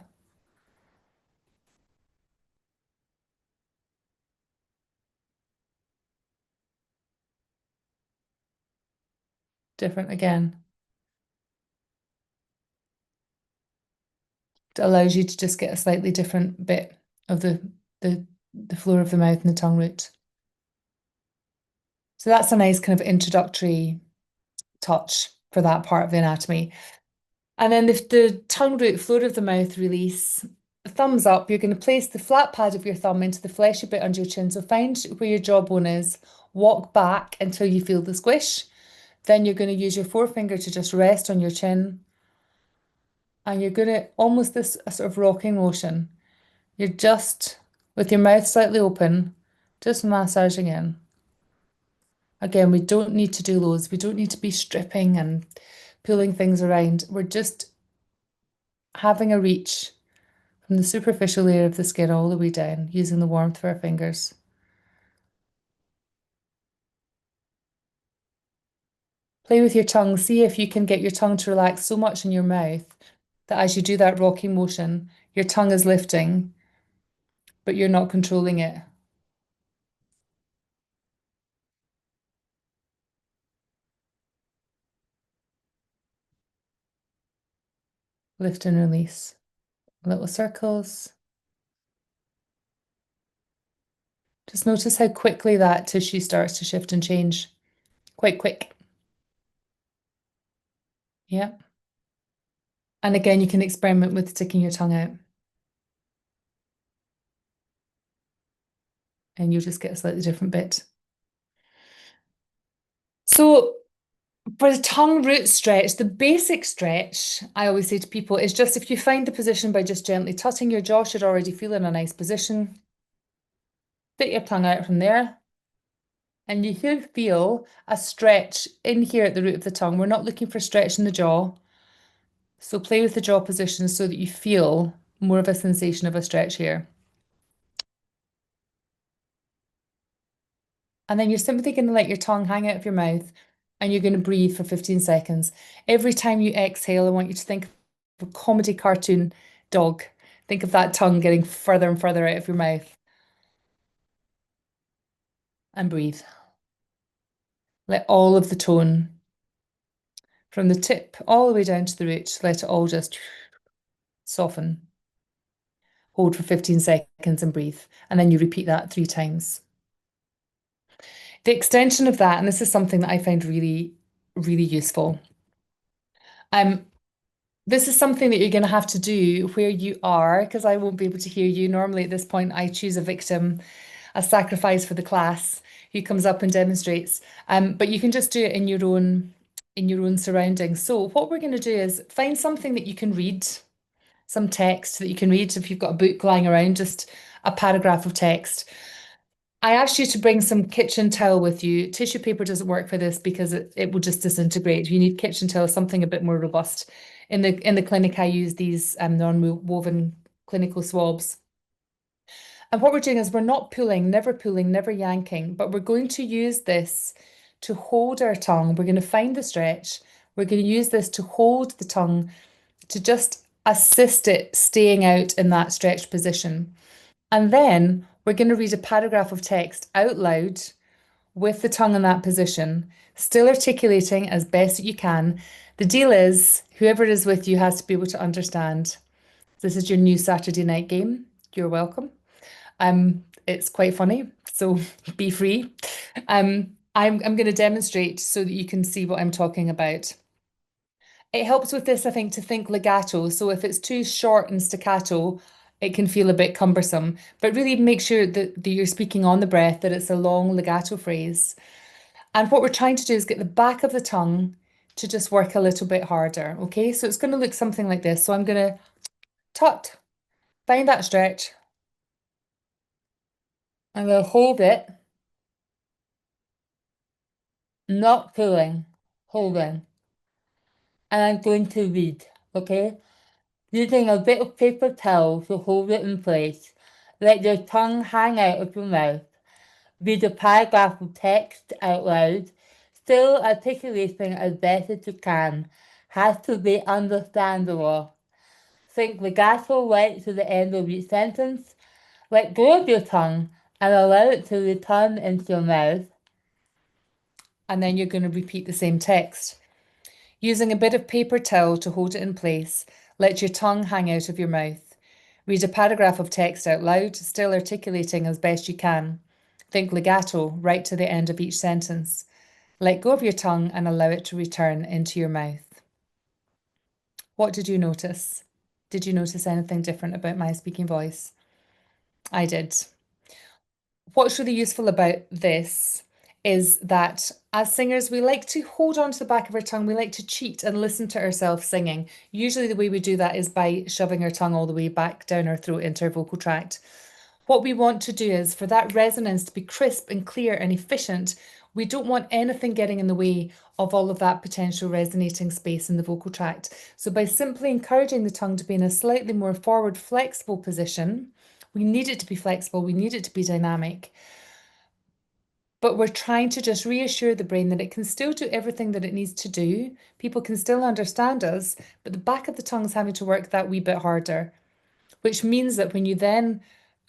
Different again. It allows you to just get a slightly different bit of the floor of the mouth and the tongue root. So that's a nice kind of introductory touch for that part of the anatomy. And then if the tongue root, floor of the mouth release, thumbs up, you're going to place the flat pad of your thumb into the fleshy bit under your chin. So find where your jawbone is, walk back until you feel the squish. Then you're going to use your forefinger to just rest on your chin. And you're going to almost this a sort of rocking motion. You're just, with your mouth slightly open, just massaging in. Again, we don't need to do loads. We don't need to be stripping and pulling things around. We're just having a reach from the superficial layer of the skin all the way down, using the warmth of our fingers. Play with your tongue. See if you can get your tongue to relax so much in your mouth that as you do that rocking motion, your tongue is lifting, but you're not controlling it. Lift and release. Little circles. Just notice how quickly that tissue starts to shift and change. Quite quick. Yeah. And again, you can experiment with sticking your tongue out. And you'll just get a slightly different bit. So for the tongue root stretch, the basic stretch, I always say to people, is just if you find the position by just gently tutting, your jaw should already feel in a nice position. Stick your tongue out from there. And you should feel a stretch in here at the root of the tongue. We're not looking for stretch in the jaw. So play with the jaw position so that you feel more of a sensation of a stretch here. And then you're simply going to let your tongue hang out of your mouth and you're going to breathe for 15 seconds. Every time you exhale, I want you to think of a comedy cartoon dog. Think of that tongue getting further and further out of your mouth. And breathe. Let all of the tone from the tip all the way down to the root, let it all just soften. Hold for 15 seconds and breathe. And then you repeat that 3 times. The extension of that, and this is something that I find really, really useful. This is something that you're going to have to do where you are, because I won't be able to hear you. Normally at this point, I choose a victim, a sacrifice for the class. who comes up and demonstrates. But you can just do it in your own surroundings. So what we're going to do is find something that you can read, some text that you can read. If you've got a book lying around, just a paragraph of text. I asked you to bring some kitchen towel with you. Tissue paper doesn't work for this because it will just disintegrate. You need kitchen towel, something a bit more robust. In the clinic, I use these non-woven clinical swabs. And what we're doing is we're not pulling, never yanking, but we're going to use this to hold our tongue. We're going to find the stretch. We're going to use this to hold the tongue to just assist it staying out in that stretched position. And then we're going to read a paragraph of text out loud with the tongue in that position, still articulating as best that you can. The deal is, whoever is with you has to be able to understand. This is your new Saturday night game. You're welcome. It's quite funny, so be free. I'm going to demonstrate so that you can see what I'm talking about. It helps with this, I think, to think legato. So if it's too short and staccato, it can feel a bit cumbersome. But really make sure that you're speaking on the breath, that it's a long legato phrase. And what we're trying to do is get the back of the tongue to just work a little bit harder. Okay, so it's going to look something like this. So I'm going to tut, find that stretch. I'm going to hold it, not pulling, holding. And I'm going to read, okay? Using a bit of paper towel to hold it in place. Let your tongue hang out of your mouth. Read a paragraph of text out loud, still articulating as best as you can. Has to be understandable. Think legato right to the end of each sentence. Let go of your tongue and allow it to return into your mouth. And then you're going to repeat the same text. Using a bit of paper towel to hold it in place, let your tongue hang out of your mouth. Read a paragraph of text out loud, still articulating as best you can. Think legato, right to the end of each sentence. Let go of your tongue and allow it to return into your mouth. What did you notice? Did you notice anything different about my speaking voice? I did. What's really useful about this is that as singers, we like to hold on to the back of our tongue. We like to cheat and listen to ourselves singing. Usually the way we do that is by shoving our tongue all the way back down our throat into our vocal tract. What we want to do is for that resonance to be crisp and clear and efficient. We don't want anything getting in the way of all of that potential resonating space in the vocal tract. So by simply encouraging the tongue to be in a slightly more forward, flexible position, we need it to be flexible, we need it to be dynamic. But we're trying to just reassure the brain that it can still do everything that it needs to do. People can still understand us, but the back of the tongue is having to work that wee bit harder, which means that when you then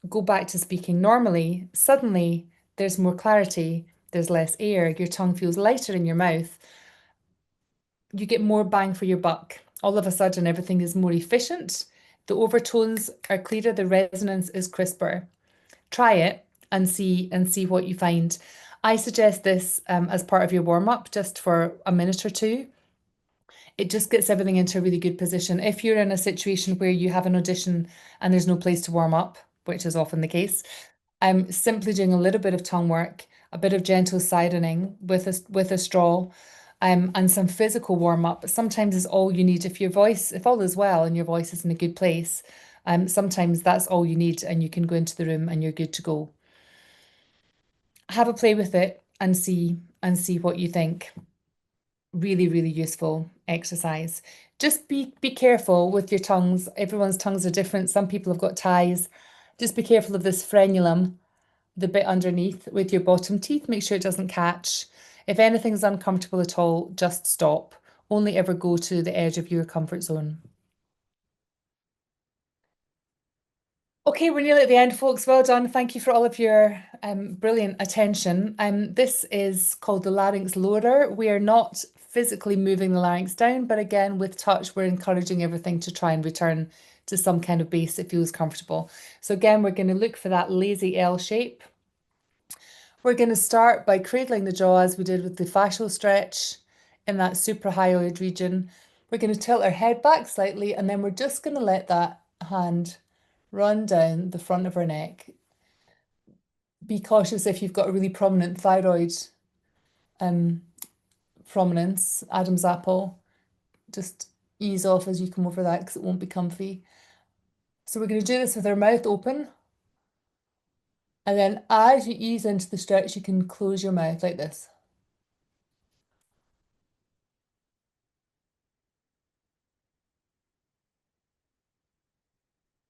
go back to speaking normally, suddenly there's more clarity, there's less air, your tongue feels lighter in your mouth. You get more bang for your buck. All of a sudden, everything is more efficient. The overtones are clearer, the resonance is crisper. Try it and see what you find. I suggest this as part of your warm-up, just for a minute or two. It just gets everything into a really good position. If you're in a situation where you have an audition and there's no place to warm up, which is often the case, simply doing a little bit of tongue work, a bit of gentle sidening with a straw, and some physical warm up. Sometimes is all you need if all is well and your voice is in a good place. Sometimes that's all you need, and you can go into the room and you're good to go. Have a play with it and see what you think. Really, really useful exercise. Just be careful with your tongues. Everyone's tongues are different. Some people have got ties. Just be careful of this frenulum, the bit underneath with your bottom teeth. Make sure it doesn't catch. If anything's uncomfortable at all, just stop. Only ever go to the edge of your comfort zone. Okay, we're nearly at the end, folks. Well done. Thank you for all of your brilliant attention. This is called the larynx lowerer. We are not physically moving the larynx down, but again, with touch, we're encouraging everything to try and return to some kind of base that feels comfortable. So again, we're going to look for that lazy L shape. We're going to start by cradling the jaw as we did with the fascial stretch in that suprahyoid region. We're going to tilt our head back slightly, and then we're just going to let that hand run down the front of our neck. be cautious if you've got a really prominent thyroid um, prominence, Adam's apple. Just ease off as you come over that because it won't be comfy. So we're going to do this with our mouth open. And then as you ease into the stretch, you can close your mouth like this.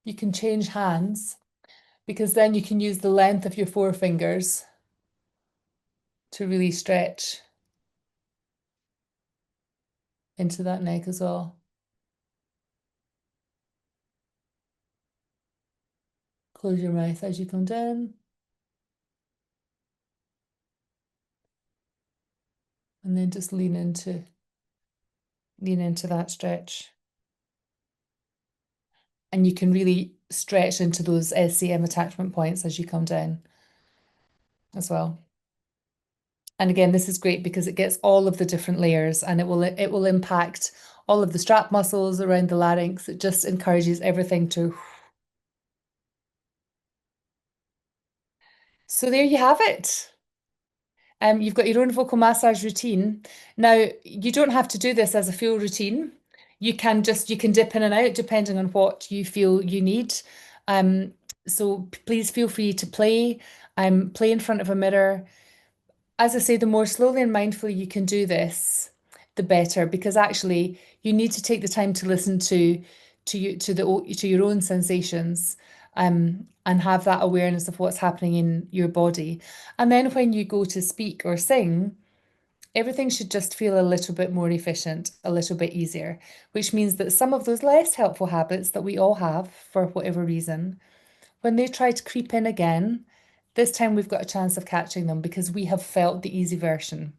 You can change hands because then you can use the length of your forefingers to really stretch into that neck as well. Close your mouth as you come down. And then just lean into that stretch. And you can really stretch into those SCM attachment points as you come down as well. And again, this is great because it gets all of the different layers and it will impact all of the strap muscles around the larynx. It just encourages everything to. So there you have it. You've got your own vocal massage routine. Now, you don't have to do this as a full routine. You can dip in and out depending on what you feel you need. Um, so please feel free to play in front of a mirror. As I say, the more slowly and mindfully you can do this, the better, because actually you need to take the time to listen to your own sensations, and have that awareness of what's happening in your body. And then when you go to speak or sing, everything should just feel a little bit more efficient, a little bit easier, which means that some of those less helpful habits that we all have for whatever reason, when they try to creep in again, this time we've got a chance of catching them because we have felt the easy version.